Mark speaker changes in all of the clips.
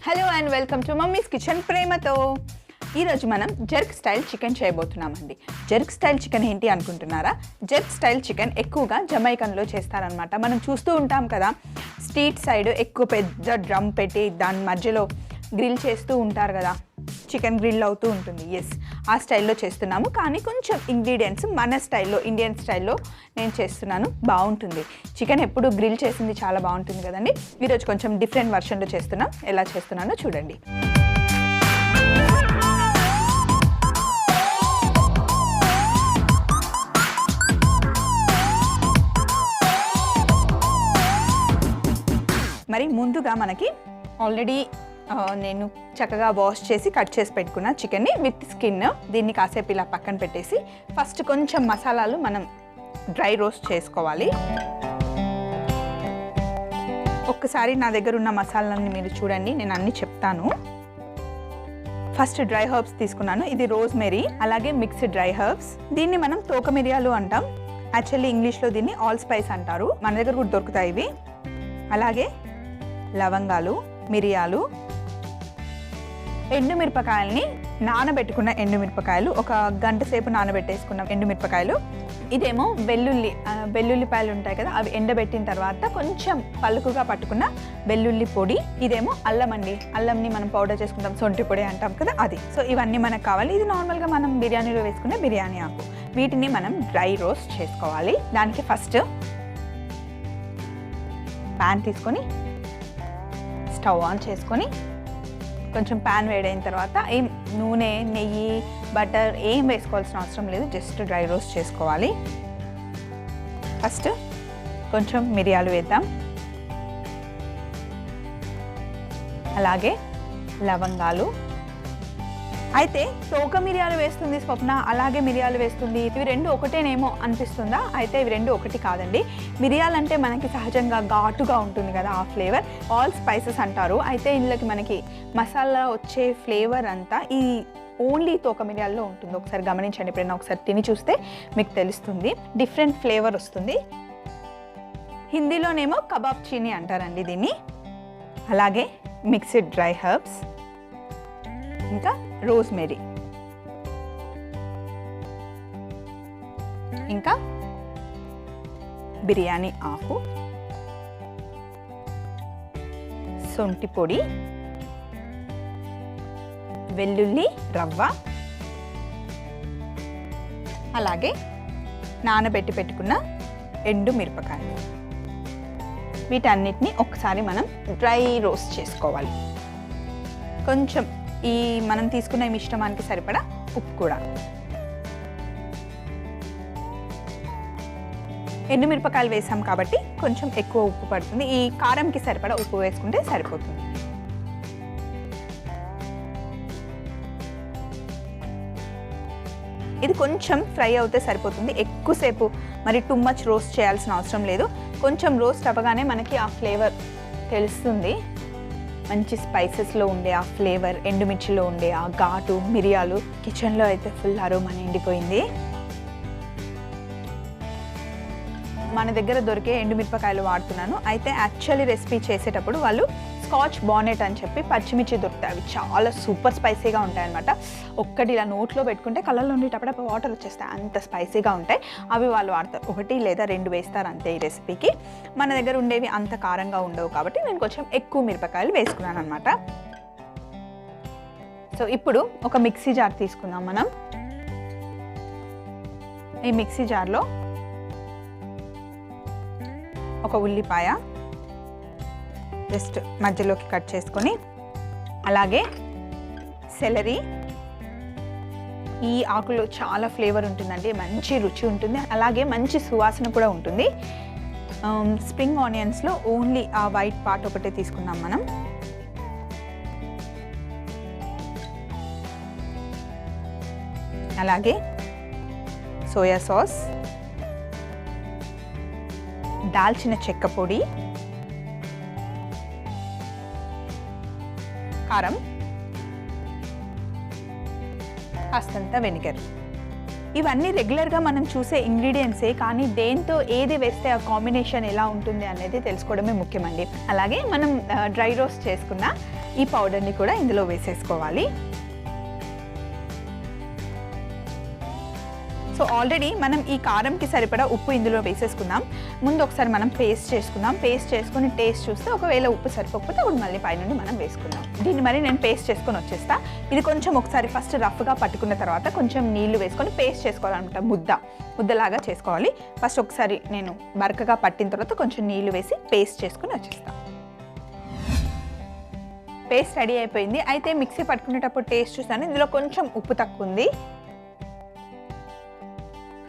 Speaker 1: Hello and welcome to mummy's kitchen ప్రేమతో. ఈరోజు మనం జర్క్ స్టైల్ చికెన్ చేయబోతున్నామండి. జర్క్ స్టైల్ చికెన్ ఏంటి అనుకుంటున్నారా? జర్క్ స్టైల్ చికెన్ ఎక్కువగా జమైకన్లో చేస్తారనమాట. మనం చూస్తూ ఉంటాం కదా, స్ట్రీట్ సైడ్ ఎక్కువ పెద్ద డ్రమ్ పెట్టి దాని మధ్యలో గ్రిల్ చేస్తూ ఉంటారు కదా, చికెన్ గ్రిల్ అవుతూ ఉంటుంది. ఎస్, ఆ స్టైల్లో చేస్తున్నాము, కానీ కొంచెం ఇంగ్రీడియంట్స్ మన స్టైల్లో, ఇండియన్ స్టైల్లో నేను చేస్తున్నాను. బాగుంటుంది. చికెన్ ఎప్పుడు గ్రిల్ చేసింది చాలా బాగుంటుంది కదండి. ఈరోజు కొంచెం డిఫరెంట్ వర్షన్లో చేస్తున్నాం. ఎలా చేస్తున్నానో చూడండి. మరి ముందుగా మనకి ఆల్రెడీ నేను చక్కగా వాష్ చేసి కట్ చేసి పెట్టుకున్న చికెన్ని విత్ స్కిన్, దీన్ని కాసేపు ఇలా పక్కన పెట్టేసి ఫస్ట్ కొంచెం మసాలాలు మనం డ్రై రోస్ట్ చేసుకోవాలి. ఒక్కసారి నా దగ్గర ఉన్న మసాలాలని మీరు చూడండి, నేను అన్నీ చెప్తాను. ఫస్ట్ డ్రై హర్బ్స్ తీసుకున్నాను. ఇది రోజ్మెరీ, అలాగే మిక్స్డ్ డ్రై హర్బ్స్. దీన్ని మనం తోక మిరియాలు అంటాం. యాక్చువల్లీ ఇంగ్లీష్లో దీన్ని ఆల్ స్పైస్ అంటారు. మన దగ్గర కూడా దొరుకుతాయి ఇవి. అలాగే లవంగాలు, మిరియాలు, ఎండుమిరపకాయలని నానబెట్టుకున్న ఎండుమిరపకాయలు, ఒక గంట సేపు నానబెట్టేసుకున్న ఎండుమిరపకాయలు. ఇదేమో వెల్లుల్లిపాయలు ఉంటాయి కదా, అవి ఎండబెట్టిన తర్వాత కొంచెం పలుకుగా పట్టుకున్న వెల్లుల్లి పొడి. ఇదేమో అల్లం అండి, అల్లంని మనం పౌడర్ చేసుకుంటాం, సొంటి పొడి అంటాం కదా, అది. సో ఇవన్నీ మనకు కావాలి. ఇది నార్మల్గా మనం బిర్యానీలో వేసుకునే బిర్యానీ ఆకు. వీటిని మనం డ్రై రోస్ట్ చేసుకోవాలి. దానికి ఫస్ట్ ప్యాన్ తీసుకొని స్టవ్ ఆన్ చేసుకొని కొంచెం ప్యాన్ వేడైన తర్వాత ఏం నూనె, నెయ్యి, బటర్ ఏం వేసుకోవాల్సిన అవసరం లేదు, జస్ట్ డ్రై రోస్ట్ చేసుకోవాలి. ఫస్ట్ కొంచెం మిరియాలు వేద్దాం, అలాగే లవంగాలు. అయితే తోక మిరియాలు వేస్తుంది స్వప్న, అలాగే మిరియాలు వేస్తుంది, ఇవి రెండు ఒకటేనేమో అనిపిస్తుందా? అయితే ఇవి రెండు ఒకటి కాదండి. మిరియాలంటే మనకి సహజంగా ఘాటుగా ఉంటుంది కదా, ఆ ఫ్లేవర్ ఆల్ స్పైసెస్ అంటారు. అయితే ఇందులోకి మనకి మసాలా వచ్చే ఫ్లేవర్ అంతా ఈ ఓన్లీ తోక మిరియాల్లో ఉంటుంది. ఒకసారి గమనించండి, ఎప్పుడైనా ఒకసారి తిని చూస్తే మీకు తెలుస్తుంది. డిఫరెంట్ ఫ్లేవర్ వస్తుంది. హిందీలోనేమో కబాబ్ చీనీ అంటారండి దీన్ని. అలాగే మిక్స్డ్ డ్రై హర్బ్స్, ఇంకా రోజ్మెరీ, ఇంకా బిర్యానీ ఆకు, సొంటి పొడి, వెల్లుల్లి రవ్వ, అలాగే నానబెట్టి పెట్టుకున్న ఎండు మిరపకాయలు. వీటన్నిటిని ఒకసారి మనం డ్రై రోస్ట్ చేసుకోవాలి. కొంచెం ఈ మనం తీసుకున్న మిశ్రమానికి సరిపడా ఉప్పు కూడా. ఎండుమిరపకాయలు వేసాం కాబట్టి కొంచెం ఎక్కువ ఉప్పు పడుతుంది. ఈ కారంకి సరిపడా ఉప్పు వేసుకుంటే సరిపోతుంది. ఇది కొంచెం ఫ్రై అవుతే సరిపోతుంది. ఎక్కువసేపు మరి టూ మచ్ రోస్ట్ చేయాల్సిన అవసరం లేదు. కొంచెం రోస్ట్ అవ్వగానే మనకి ఆ ఫ్లేవర్ తెలుస్తుంది. మంచి స్పైసెస్లో ఉండే ఆ ఫ్లేవర్, ఎండుమిర్చిలో ఉండే ఆ ఘాటు, మిరియాలు. కిచెన్లో అయితే ఫుల్ అరోమా నిండిపోయింది. మన దగ్గర దొరికే ఎండుమిరపకాయలు వాడుతున్నాను. అయితే యాక్చువల్లీ రెసిపీ చేసేటప్పుడు వాళ్ళు స్కాచ్ బానెట్ అని చెప్పి పచ్చిమిర్చి దొరుకుతాయి. అవి చాలా సూపర్ స్పైసీగా ఉంటాయన్నమాట. ఒక్కటి ఇలా నోట్లో పెట్టుకుంటే కళ్ళల్లో ఉండేటప్పుడు వాటర్ వచ్చేస్తాయి, అంత స్పైసీగా ఉంటాయి. అవి వాళ్ళు వాడతారు. 1 లేదా 2 వేస్తారు అంతే ఈ రెసిపీకి. మన దగ్గర ఉండేవి అంత కారంగా ఉండవు కాబట్టి నేను కొంచెం ఎక్కువ మిరపకాయలు వేసుకున్నాను అనమాట. సో ఇప్పుడు ఒక మిక్సీ జార్ తీసుకుందాం మనం. ఈ మిక్సీ జార్లో ఒక ఉల్లిపాయ జస్ట్ మధ్యలోకి కట్ చేసుకొని, అలాగే సెలరీ. ఈ ఆకులో చాలా ఫ్లేవర్ ఉంటుందండి, మంచి రుచి ఉంటుంది, అలాగే మంచి సువాసన కూడా ఉంటుంది. స్ప్రింగ్ ఆనియన్స్లో ఓన్లీ ఆ వైట్ పార్ట్ ఒకటే తీసుకున్నాం మనం. అలాగే సోయా సాస్, దాల్చిన చెక్క పొడి, కారం, కాస్తంత వెనిగర్. ఇవన్నీ రెగ్యులర్గా మనం చూసే ఇంగ్రీడియంట్సే, కానీ దేంతో ఏది వేస్తే ఆ కాంబినేషన్ ఎలా ఉంటుంది అనేది తెలుసుకోవడమే ముఖ్యమండి. అలాగే మనం డ్రై రోస్ట్ చేసుకున్న ఈ పౌడర్ని కూడా ఇందులో వేసేసుకోవాలి. సో ఆల్రెడీ మనం ఈ కారంకి సరిపడా ఉప్పు ఇందులో వేసేసుకుందాం. ముందు ఒకసారి మనం పేస్ట్ చేసుకుందాం. పేస్ట్ చేసుకుని టేస్ట్ చూస్తే ఒకవేళ ఉప్పు సరిపోకపోతే అప్పుడు మళ్ళీ పైనుండి మనం వేసుకుందాం. దీన్ని మరి నేను పేస్ట్ చేసుకొని వచ్చేస్తా. ఇది కొంచెం ఒకసారి ఫస్ట్ రఫ్గా పట్టుకున్న తర్వాత కొంచెం నీళ్లు వేసుకొని పేస్ట్ చేసుకోవాలన్నమాట. ముద్దలాగా చేసుకోవాలి. ఫస్ట్ ఒకసారి నేను బరకగా పట్టిన తర్వాత కొంచెం నీళ్లు వేసి పేస్ట్ చేసుకొని వచ్చేస్తా. పేస్ట్ రెడీ అయిపోయింది. అయితే మిక్సీ పట్టుకునేటప్పుడు టేస్ట్ చూస్తాను, ఇందులో కొంచెం ఉప్పు తక్కువ ఉంది.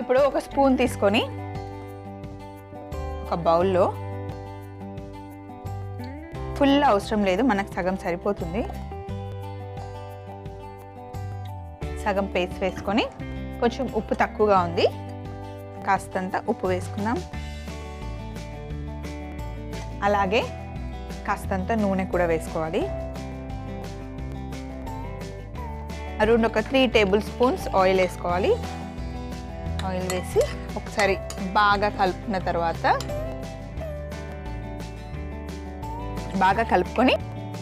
Speaker 1: ఇప్పుడు ఒక స్పూన్ తీసుకొని ఒక బౌల్లో, ఫుల్ అవసరం లేదు, మనకు సగం సరిపోతుంది, సగం పేస్ట్ వేసుకొని కొంచెం ఉప్పు తక్కువగా ఉంది, కాస్తంత ఉప్పు వేసుకుందాం. అలాగే కాస్తంత నూనె కూడా వేసుకోవాలి. అరౌండ్ ఒక 3 టేబుల్ స్పూన్స్ ఆయిల్ వేసుకోవాలి. ఆయిల్ వేసి ఒకసారి బాగా కలుపుకున్న తర్వాత బాగా కలుపుకొని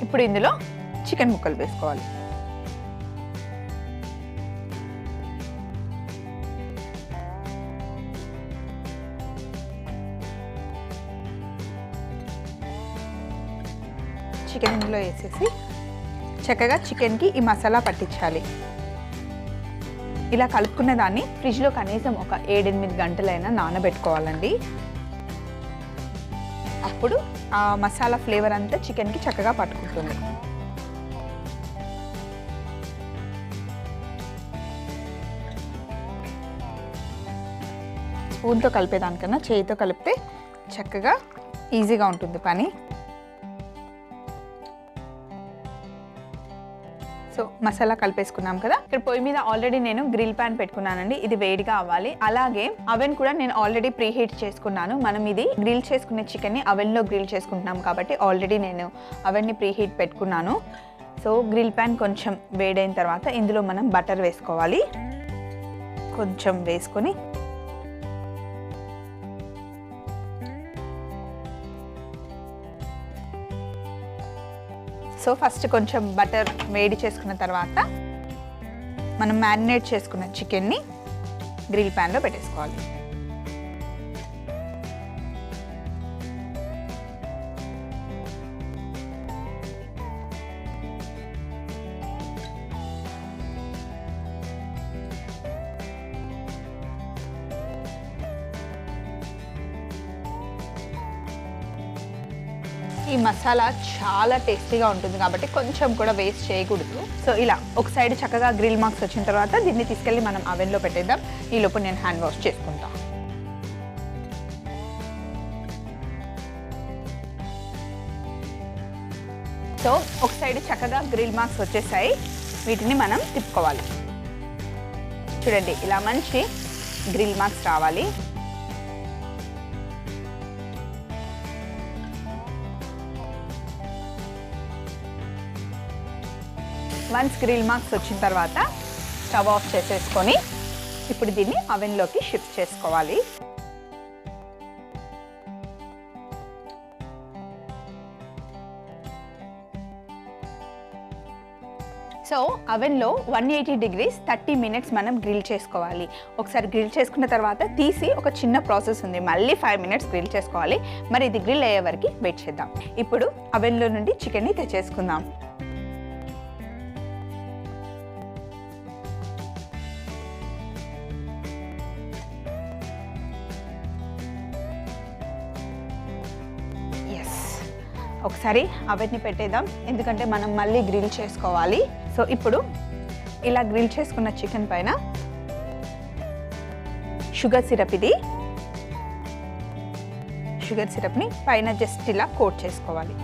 Speaker 1: ఇప్పుడు ఇందులో చికెన్ ముక్కలు వేసుకోవాలి. చికెన్ ఇందులో వేసేసి చక్కగా చికెన్కి ఈ మసాలా పట్టించాలి. ఇలా కలుపుకున్న దాన్ని ఫ్రిడ్జ్లో కనీసం ఒక 7-8 గంటలైనా నానబెట్టుకోవాలండి. అప్పుడు ఆ మసాలా ఫ్లేవర్ అంతా చికెన్కి చక్కగా పట్టుకుంటుంది. స్పూన్తో కలిపేదానికన్నా చేయితో కలిపితే చక్కగా ఈజీగా ఉంటుంది పని. సో మసాలా కలిపేసుకున్నాం కదా. ఇక్కడ పొయ్యి మీద ఆల్రెడీ నేను గ్రిల్ ప్యాన్ పెట్టుకున్నానండి. ఇది వేడిగా అవ్వాలి. అలాగే అవెన్ కూడా నేను ఆల్రెడీ ప్రీ హీట్ చేసుకున్నాను. మనం ఇది గ్రిల్ చేసుకునే చికెన్ని అవెన్లో గ్రిల్ చేసుకుంటున్నాం కాబట్టి ఆల్రెడీ నేను అవెన్ని ప్రీ హీట్ పెట్టుకున్నాను. సో గ్రిల్ ప్యాన్ కొంచెం వేడైన తర్వాత ఇందులో మనం బటర్ వేసుకోవాలి. కొంచెం వేసుకొని సో ఫస్ట్ కొంచెం బటర్ వేడి చేసుకున్న తర్వాత మనం మ్యారినేట్ చేసుకున్న చికెన్ని గ్రిల్ ప్యాన్లో పెట్టేసుకోవాలి. ఈ మసాలా చాలా టేస్టీగా ఉంటుంది కాబట్టి కొంచెం కూడా వేస్ట్ చేయకూడదు. సో ఇలా ఒక సైడ్ చక్కగా గ్రిల్ మార్క్స్ వచ్చిన తర్వాత దీన్ని తీసుకెళ్ళి మనం అవెన్లో పెట్టేద్దాం. ఈ లోపు నేను హ్యాండ్ వాష్ చేసుకుంటా. సో ఒక సైడ్ చక్కగా గ్రిల్ మార్క్స్ వచ్చేసాయి. వీటిని మనం తిప్పుకోవాలి. చూడండి ఇలా మంచి గ్రిల్ మార్క్స్ రావాలి. వన్స్ గ్రిల్ మార్క్స్ వచ్చిన తర్వాత స్టవ్ ఆఫ్ చేసేసుకొని ఇప్పుడు దీన్ని అవెన్లోకి షిఫ్ట్ చేసుకోవాలి. సో అవెన్లో 180 degrees 30 minutes మనం గ్రిల్ చేసుకోవాలి. ఒకసారి గ్రిల్ చేసుకున్న తర్వాత తీసి ఒక చిన్న ప్రాసెస్ ఉంది, మళ్ళీ 5 minutes గ్రిల్ చేసుకోవాలి. మరి ఇది గ్రిల్ అయ్యే వరకు వెయిట్ చేద్దాం. ఇప్పుడు అవెన్లో నుండి చికెన్ని తెచ్చేసుకుందాం. ఒకసారి అవన్నీ పెట్టేద్దాం, ఎందుకంటే మనం మళ్ళీ గ్రిల్ చేసుకోవాలి. సో ఇప్పుడు ఇలా గ్రిల్ చేసుకున్న చికెన్ పైన షుగర్ సిరప్, ఇది షుగర్ సిరప్ని పైన జస్ట్ ఇలా కోట్ చేసుకోవాలి.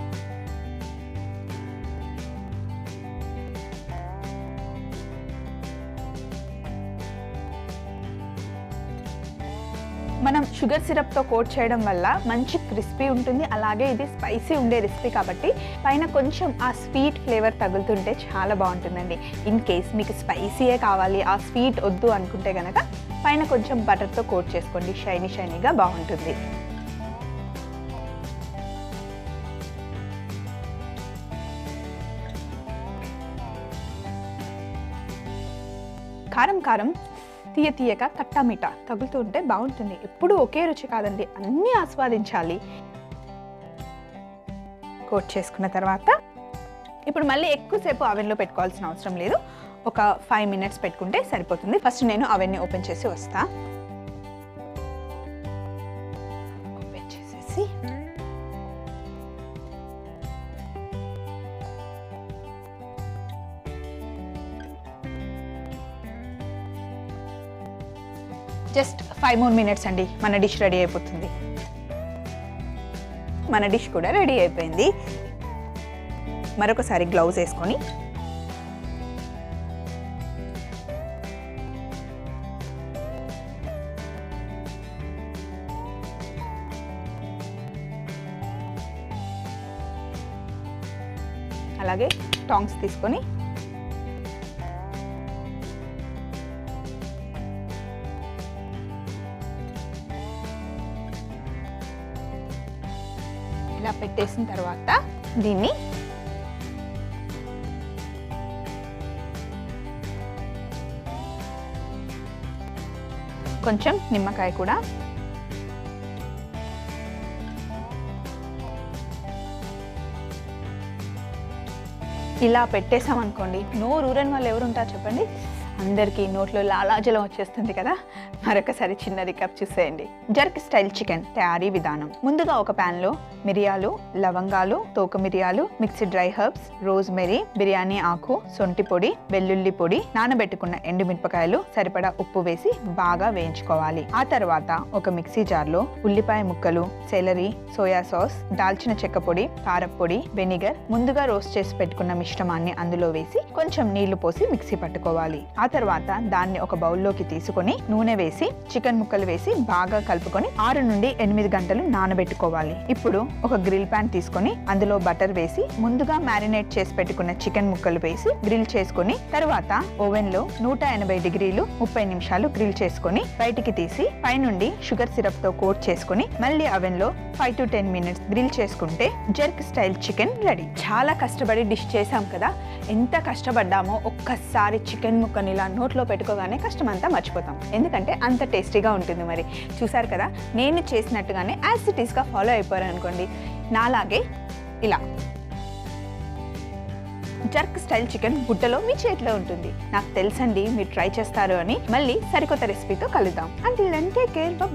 Speaker 1: మనం షుగర్ సిరప్తో కోట్ చేయడం వల్ల మంచి క్రిస్పీ ఉంటుంది. అలాగే ఇది స్పైసీ ఉండే రెసిపీ కాబట్టి పైన కొంచెం ఆ స్వీట్ ఫ్లేవర్ తగులుతుంటే చాలా బాగుంటుందండి. ఇన్ కేస్ మీకు స్పైసీయే కావాలి, ఆ స్వీట్ వద్దు అనుకుంటే కనుక పైన కొంచెం బటర్తో కోట్ చేసుకోండి, షైనీగా బాగుంటుంది. కారం కారం తీయ తీయగా కట్టా మీఠా తగులుతూ ఉంటే బాగుంటుంది. ఎప్పుడూ ఒకే రుచి కాదండి, అన్నీ ఆస్వాదించాలి. కోట్ చేసుకున్న తర్వాత ఇప్పుడు మళ్ళీ ఎక్కువసేపు అవెన్లో పెట్టుకోవాల్సిన అవసరం లేదు. ఒక 5 minutes పెట్టుకుంటే సరిపోతుంది. ఫస్ట్ నేను అవెన్ని ఓపెన్ చేసి వస్తా. ఓపెన్ చేసేసి జస్ట్ 5 more minutes అండి, మన డిష్ రెడీ అయిపోతుంది. మన డిష్ కూడా రెడీ అయిపోయింది. మరొకసారి గ్లౌజ్ వేసుకొని అలాగే టాంగ్స్ తీసుకొని ఇలా పెట్టేసిన తర్వాత దీన్ని కొంచెం నిమ్మకాయ కూడా ఇలా పెట్టేసామనుకోండి, నోరు ఊరని వాళ్ళు ఎవరు ఉంటారు చెప్పండి? అందరికీ నోట్లో లాలాజలం వచ్చేస్తుంది కదా. మరొకసారి చిన్న రికాప్ చూసేయండి. జర్క్ స్టైల్ చికెన్ తయారీ విధానం. ముందుగా ఒక ప్యాన్లో మిరియాలు, లవంగాలు, తోక మిరియాలు, mixed dry herbs, rosemary, biryani ఆకు, సొంటి పొడి, వెల్లుల్లి పొడి, నానబెట్టుకున్న ఎండుమిరపకాయలు, సరిపడా ఉప్పు వేసి బాగా వేయించుకోవాలి. ఆ తర్వాత ఒక మిక్సీ జార్లో ఉల్లిపాయ ముక్కలు, సెలరీ, సోయా సాస్, దాల్చిన చెక్క పొడి, కారప్పొడి, వెనిగర్, ముందుగా రోస్ట్ చేసి పెట్టుకున్న మిశ్రమాన్ని అందులో వేసి కొంచెం నీళ్లు పోసి మిక్సీ పట్టుకోవాలి. ఆ తర్వాత దాన్ని ఒక బౌల్లోకి తీసుకొని నూనె వేసి చికెన్ ముక్కలు వేసి బాగా కలుపుకొని 6 నుండి 8 గంటలు నానబెట్టుకోవాలి. ఇప్పుడు ఒక గ్రిల్ ప్యాన్ తీసుకొని అందులో బటర్ వేసి ముందుగా మ్యారినేట్ చేసి పెట్టుకున్న చికెన్ ముక్కలు వేసి గ్రిల్ చేసుకొని తర్వాత ఓవెన్ లో 180 డిగ్రీలు 30 నిమిషాలు గ్రిల్ చేసుకొని బయటికి తీసి పైనుండి షుగర్ సిరప్ తో కోట్ చేసుకొని మళ్ళీ అవెన్ లో 5 to 10 minutes గ్రిల్ చేసుకుంటే జర్క్ స్టైల్ చికెన్ రెడీ. చాలా కష్టపడి డిష్ చేసాం కదా, ఎంత కష్టపడ్డామో ఒక్కసారి చికెన్ ముక్కని ఇలా నోట్లో పెట్టుకోగానే కష్టం అంతా మర్చిపోతాం. ఎందుకంటే అంత టేస్టీగా ఉంటుంది. మరి చూసారు కదా, నేను చేసినట్టుగానే యాజ్ ఇట్ ఈస్గా ఫాలో అయిపోయారు అనుకోండి, నాలాగే ఇలా జర్క్ స్టైల్ చికెన్ బుట్టలో మీ చేతిలో ఉంటుంది. నాకు తెలుసండి మీరు ట్రై చేస్తారు అని. మళ్ళీ సరికొత్త రెసిపీతో కలుద్దాం. Until then take care, by.